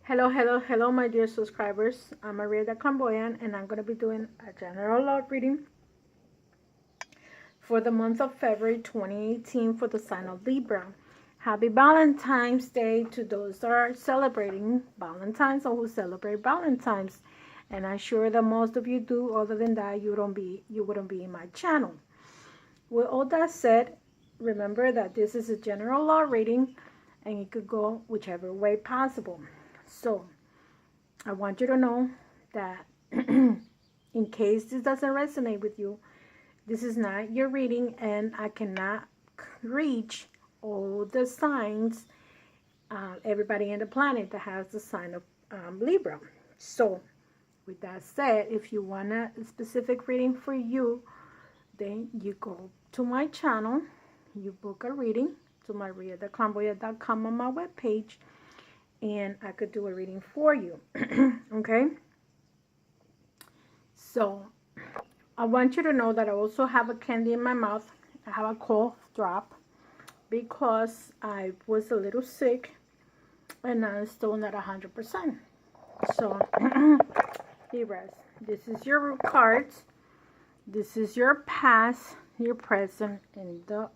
Hello, my dear subscribers. I'm Maria the Clairvoyant, and I'm going to be doing a general love reading for the month of February 2018 for the sign of Libra. Happy Valentine's Day to those that are celebrating Valentine's or who celebrate Valentine's. And I'm sure that most of you do. Other than that, you wouldn't be in my channel. With all that said, remember that this is a general love reading, and it could go whichever way possible. So I want you to know that in case this doesn't resonate with you, this is not your reading, and I cannot reach all the signs, everybody in the planet that has the sign of Libra. So with that said, if you want a specific reading for you, then you go to my channel, you book a reading to mariatheclairvoyant.com on my webpage, and I could do a reading for you. Okay, so I want you to know that I also have a candy in my mouth. I have a cough drop because I was a little sick and I'm still not 100%. So Libras, this is your cards, this is your past, your present, and the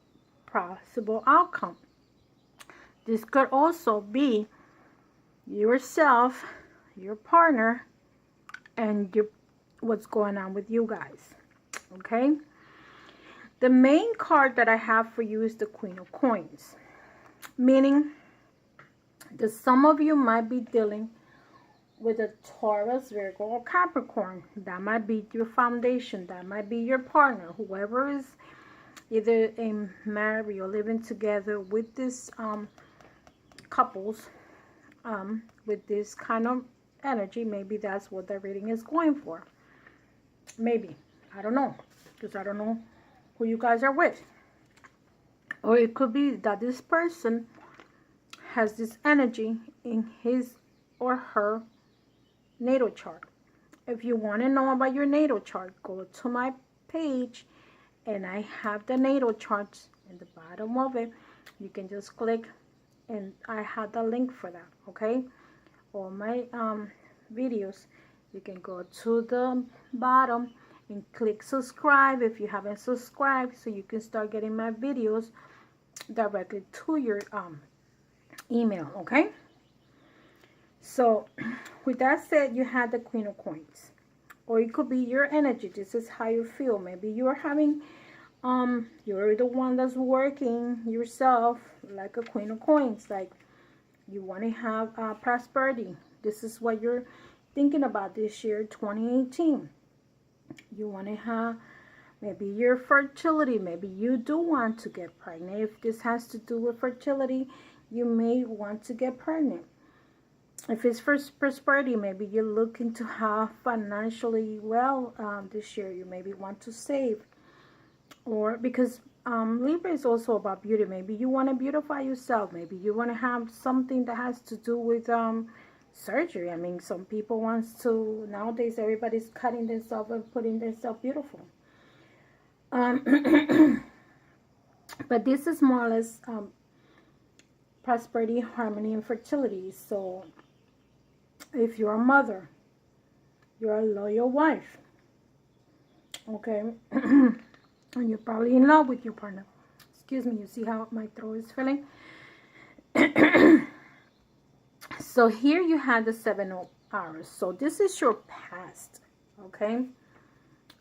possible outcome. This could also be yourself, your partner, and what's going on with you guys. Okay, the main card that I have for you is the Queen of Coins, meaning that some of you might be dealing with a Taurus, Virgo, or Capricorn. That might be your foundation, that might be your partner, whoever is either married or living together with this couples with this kind of energy. Maybe that's what the reading is going for. Maybe, I don't know, because I don't know who you guys are with. Or it could be that this person has this energy in his or her natal chart. If you want to know about your natal chart, go to my page, and I have the natal charts in the bottom of it. You can just click, and I have the link for that. Okay, all my videos, you can go to the bottom and click subscribe if you haven't subscribed, so you can start getting my videos directly to your email. Okay, so with that said, you had the Queen of Coins, or it could be your energy. This is how you feel. Maybe you're having you're the one that's working yourself like a Queen of Coins, like you want to have prosperity. This is what you're thinking about this year, 2018. You want to have maybe your fertility. Maybe you do want to get pregnant. If this has to do with fertility, you may want to get pregnant. If it's for prosperity, maybe you're looking to have financially well this year. You maybe want to save, or because Libra is also about beauty. Maybe you want to beautify yourself. Maybe you want to have something that has to do with surgery. I mean, some people wants to, nowadays everybody's cutting themselves and putting themselves beautiful. But this is more or less prosperity, harmony, and fertility. So if you're a mother, you're a loyal wife, okay, and you're probably in love with your partner. Excuse me, you see how my throat is feeling? So here you had the 7 of Arrows. So this is your past, okay,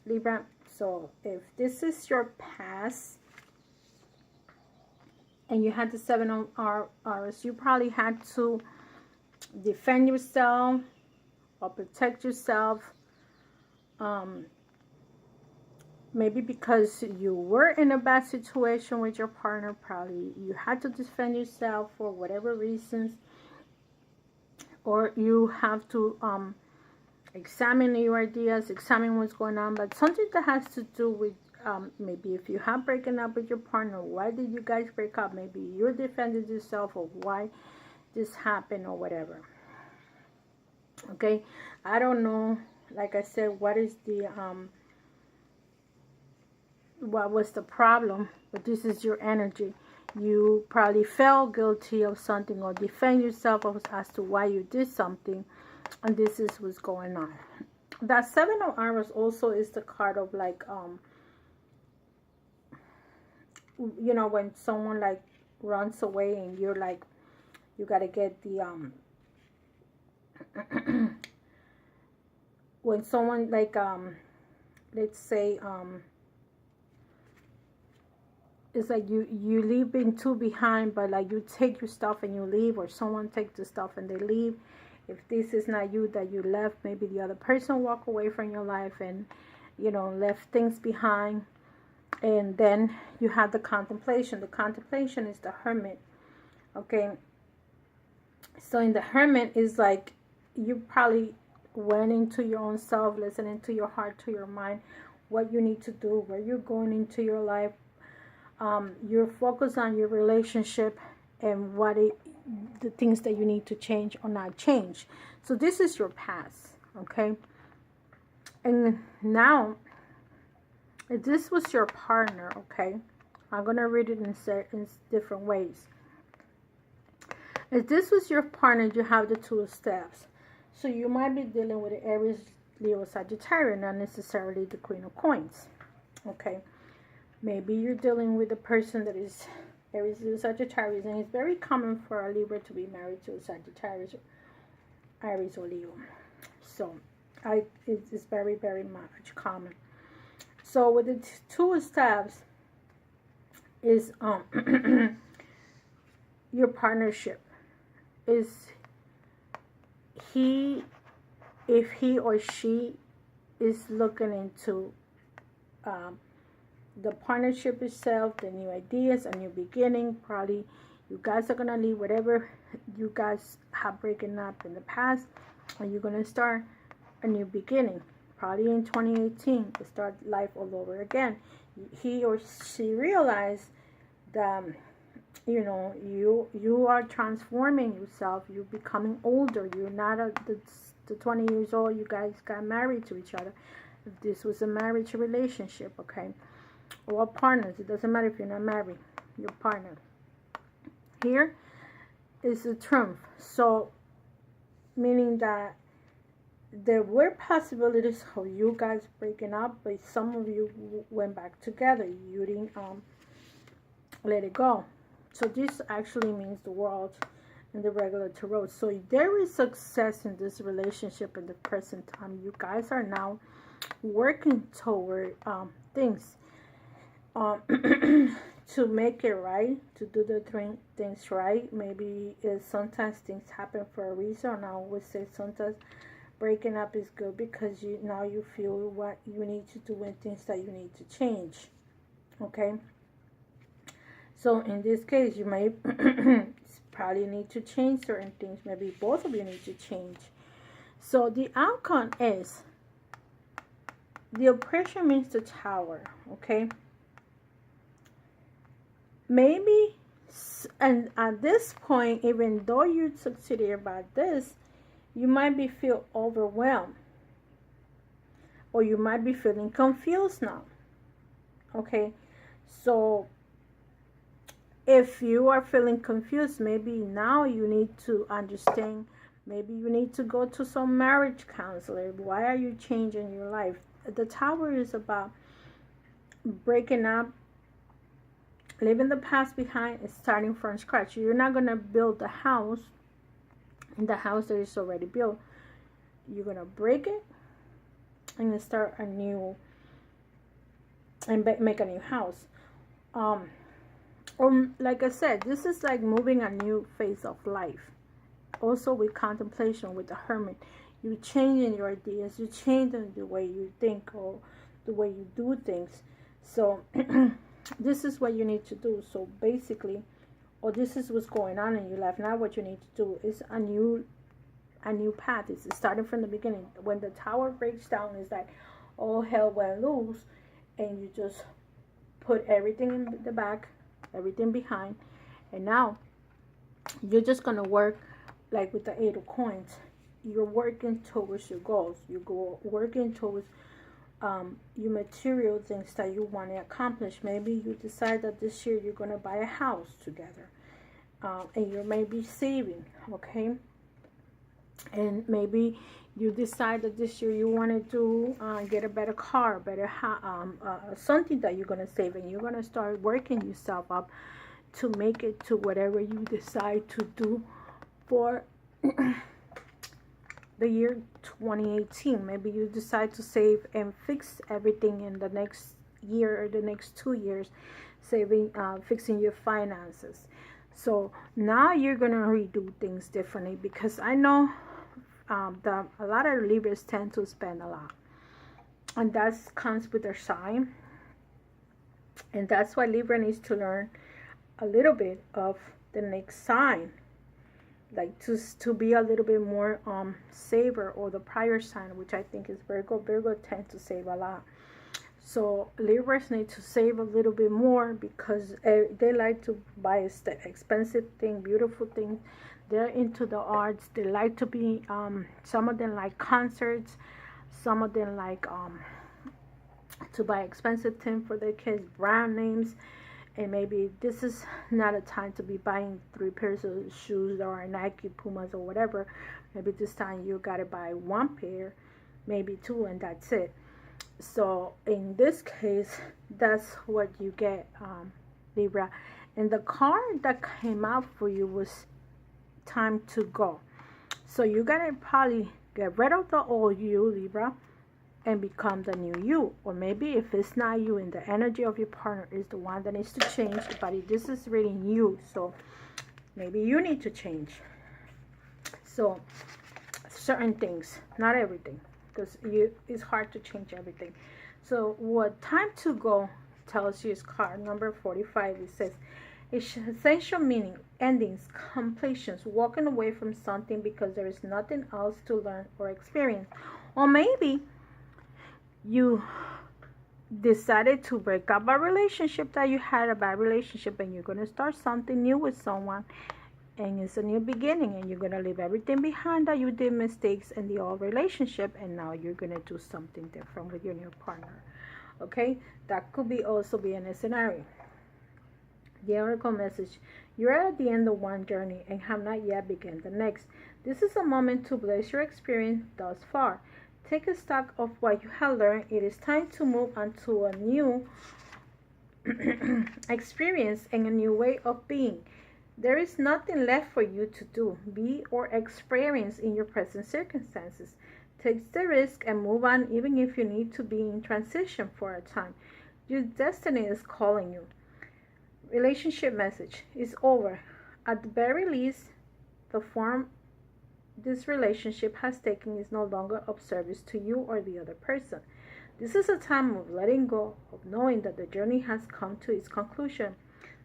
Libra. So if this is your past and you had the 7 of Arrows, you probably had to defend yourself or protect yourself. Maybe because you were in a bad situation with your partner, probably you had to defend yourself for whatever reasons, or you have to examine your ideas, examine what's going on. But something that has to do with maybe if you have broken up with your partner, why did you guys break up? Maybe you're defending yourself of why this happened or whatever. Okay, I don't know, like I said, what is the what was the problem, but this is your energy. You probably felt guilty of something or defend yourself as to why you did something, and this is what's going on. That Seven of Arrows also is the card of like you know, when someone like runs away and you're like, you got to get the when someone like let's say it's like you leaving two behind, but like you take your stuff and you leave, or someone takes the stuff and they leave. If this is not you that you left, maybe the other person walk away from your life and, you know, left things behind. And then you have the contemplation. The contemplation is the Hermit. Okay. So in the Hermit is like you probably went into your own self, listening to your heart, to your mind, what you need to do, where you're going into your life. You're focused on your relationship and the things that you need to change or not change. So this is your past, okay? And now, if this was your partner, okay, I'm going to read it in different ways. If this was your partner, you have the Two of Staves. So you might be dealing with Aries, Leo, Sagittarius, not necessarily the Queen of Coins, okay? Maybe you're dealing with a person that is Aries, Leo, Sagittarius, and it's very common for a Libra to be married to a Sagittarius, Aries, or Leo. So it's very, very much common. So with the Two of Staves is your partnership. Is if he or she is looking into the partnership itself, the new ideas, a new beginning. Probably you guys are going to leave whatever you guys have broken up in the past, and you're going to start a new beginning. Probably in 2018 to start life all over again. He or she realized that, you know, you are transforming yourself. You're becoming older. You're not the 20 years old you guys got married to each other. If this was a marriage relationship, okay, or partners, it doesn't matter if you're not married, your partner. Here is the Trump. So meaning that there were possibilities of you guys breaking up, but some of you went back together. You didn't let it go. So this actually means the World and the regular tarot. So if there is success in this relationship in the present time, you guys are now working toward things to make it right, to do the things right. Maybe sometimes things happen for a reason, and I always say sometimes breaking up is good because now you feel what you need to do and things that you need to change. Okay, so in this case you may probably need to change certain things. Maybe both of you need to change. So the outcome is the oppression means the Tower. Okay, maybe, and at this point, even though you succeeded about this, you might be feel overwhelmed, or you might be feeling confused now. Okay, so if you are feeling confused, maybe now you need to understand. Maybe you need to go to some marriage counselor. Why are you changing your life? The Tower is about breaking up, leaving the past behind, and starting from scratch. You're not going to build a house in the house that is already built. You're going to break it and start a new, and make a new house. Or like I said, this is like moving a new phase of life. Also with contemplation, with the Hermit, you're changing your ideas, you're changing the way you think or the way you do things. So this is what you need to do. So basically, or this is what's going on in your life. Now what you need to do is a new path. It's starting from the beginning. When the Tower breaks down, it's like all hell went loose, and you just put everything in the back, everything behind, and now you're just gonna work like with the Eight of Coins. You're working towards your goals. You go working towards your material things that you want to accomplish. Maybe you decide that this year you're going to buy a house together, and you may be saving, okay? And maybe you decide that this year you want to do get a better car, better something that you're going to save, and you're going to start working yourself up to make it to whatever you decide to do for the year 2018. Maybe you decide to save and fix everything in the next year or the next 2 years, saving, fixing your finances. So now you're gonna redo things differently, because I know that a lot of Libras tend to spend a lot, and that comes with their sign, and that's why Libra needs to learn a little bit of the next sign, like to be a little bit more saver, or the prior sign, which I think is Virgo. Virgo tend to save a lot, so Libras need to save a little bit more, because they like to buy expensive thing, beautiful things. They're into the arts. They like to be some of them like concerts, some of them like to buy expensive things for their kids, brand names. And maybe this is not a time to be buying 3 pairs of shoes or Nike, Pumas, or whatever. Maybe this time you gotta buy 1 pair, maybe 2, and that's it. So in this case, that's what you get, Libra. And the card that came out for you was time to go. So you gotta probably get rid of the old you, Libra, and become the new you. Or maybe if it's not you, and the energy of your partner is the one that needs to change, but this is reading you, so maybe you need to change. So certain things, not everything, because it's hard to change everything. So what time to go tells you is card number 45. It says essential meaning, endings, completions, walking away from something because there is nothing else to learn or experience. Or maybe you decided to break up a relationship that you had, a bad relationship, and you're going to start something new with someone, and it's a new beginning, and you're going to leave everything behind that you did mistakes in the old relationship, and now you're going to do something different with your new partner. Okay, that could be also be in a scenario. The oracle message: you're at the end of one journey and have not yet begun the next. This is a moment to bless your experience thus far. Take a stock of what you have learned. It is time to move on to a new experience and a new way of being. There is nothing left for you to do, be, or experience in your present circumstances. Take the risk and move on, even if you need to be in transition for a time. Your destiny is calling you. Relationship message is over. At the very least, the form this relationship has taken is no longer of service to you or the other person. This is a time of letting go, of knowing that the journey has come to its conclusion.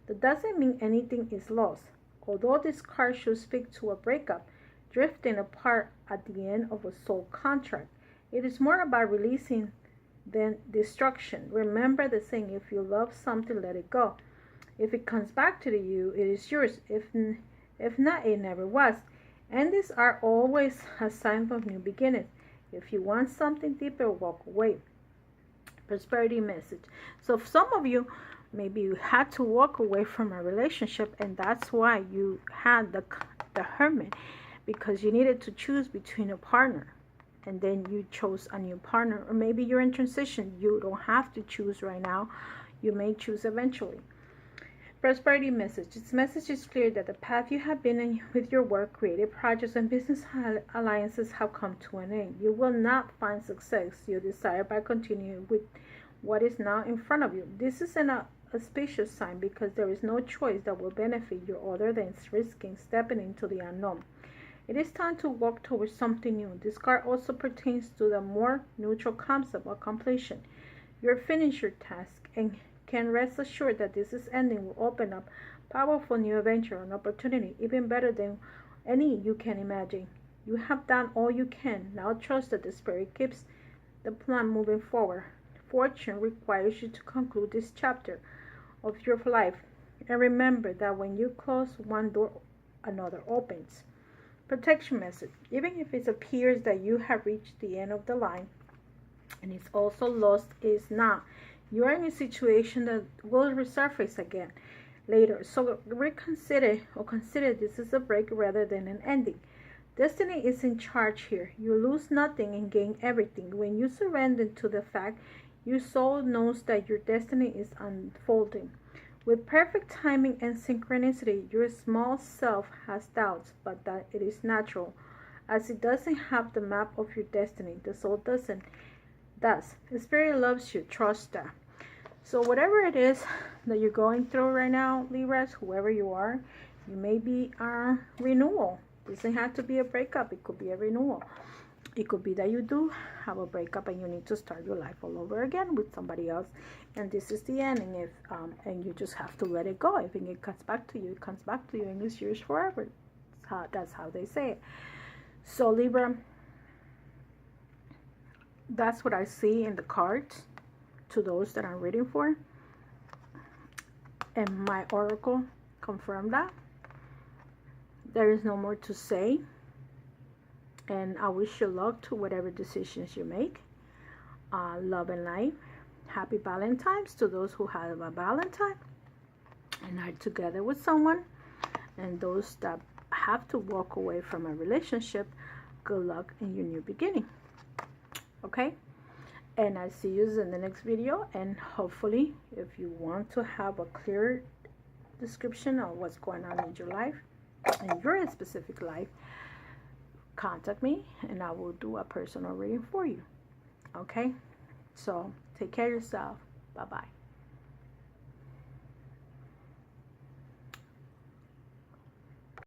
That doesn't mean anything is lost. Although this card should speak to a breakup, drifting apart at the end of a soul contract, it is more about releasing than destruction. Remember the saying, if you love something, let it go. If it comes back to you, it is yours. If not, it never was. And these are always a sign of new beginnings. If you want something deeper, walk away. Prosperity message. So some of you, maybe you had to walk away from a relationship, and that's why you had the hermit, because you needed to choose between a partner, and then you chose a new partner. Or maybe you're in transition. You don't have to choose right now. You may choose eventually. Prosperity message. This message is clear that the path you have been in with your work, creative projects, and business alliances have come to an end. You will not find success you desire by continuing with what is now in front of you. This is an auspicious sign, because there is no choice that will benefit you other than risking stepping into the unknown. It is time to walk towards something new. This card also pertains to the more neutral concept of completion. You're finished your task and can rest assured that this ending will open up powerful new adventure and opportunity, even better than any you can imagine. You have done all you can. Now trust that the Spirit keeps the plan moving forward. Fortune requires you to conclude this chapter of your life. And remember that when you close one door, another opens. Protection message. Even if it appears that you have reached the end of the line, And it's also lost is not. You are in a situation that will resurface again later. So reconsider or consider this is a break rather than an ending. Destiny is in charge here. You lose nothing and gain everything. When you surrender to the fact, your soul knows that your destiny is unfolding. With perfect timing and synchronicity, your small self has doubts, but that it is natural, as it doesn't have the map of your destiny. The soul doesn't. Does. The spirit loves you. Trust that. So whatever it is that you're going through right now, Libras, whoever you are, you may be a renewal. It doesn't have to be a breakup. It could be a renewal. It could be that you do have a breakup and you need to start your life all over again with somebody else, and this is the end. And if and you just have to let it go. If it comes back to you, it comes back to you, and it's yours forever. That's how they say it. So Libra, that's what I see in the cards to those that I'm reading for, and my oracle confirmed that. There is no more to say, and I wish you luck to whatever decisions you make. Love and life. Happy Valentine's to those who have a Valentine and are together with someone, and those that have to walk away from a relationship, good luck in your new beginning. Okay, and I see you in the next video, and hopefully if you want to have a clear description of what's going on in your life, in your specific life, contact me and I will do a personal reading for you. Okay, so take care of yourself. Bye bye.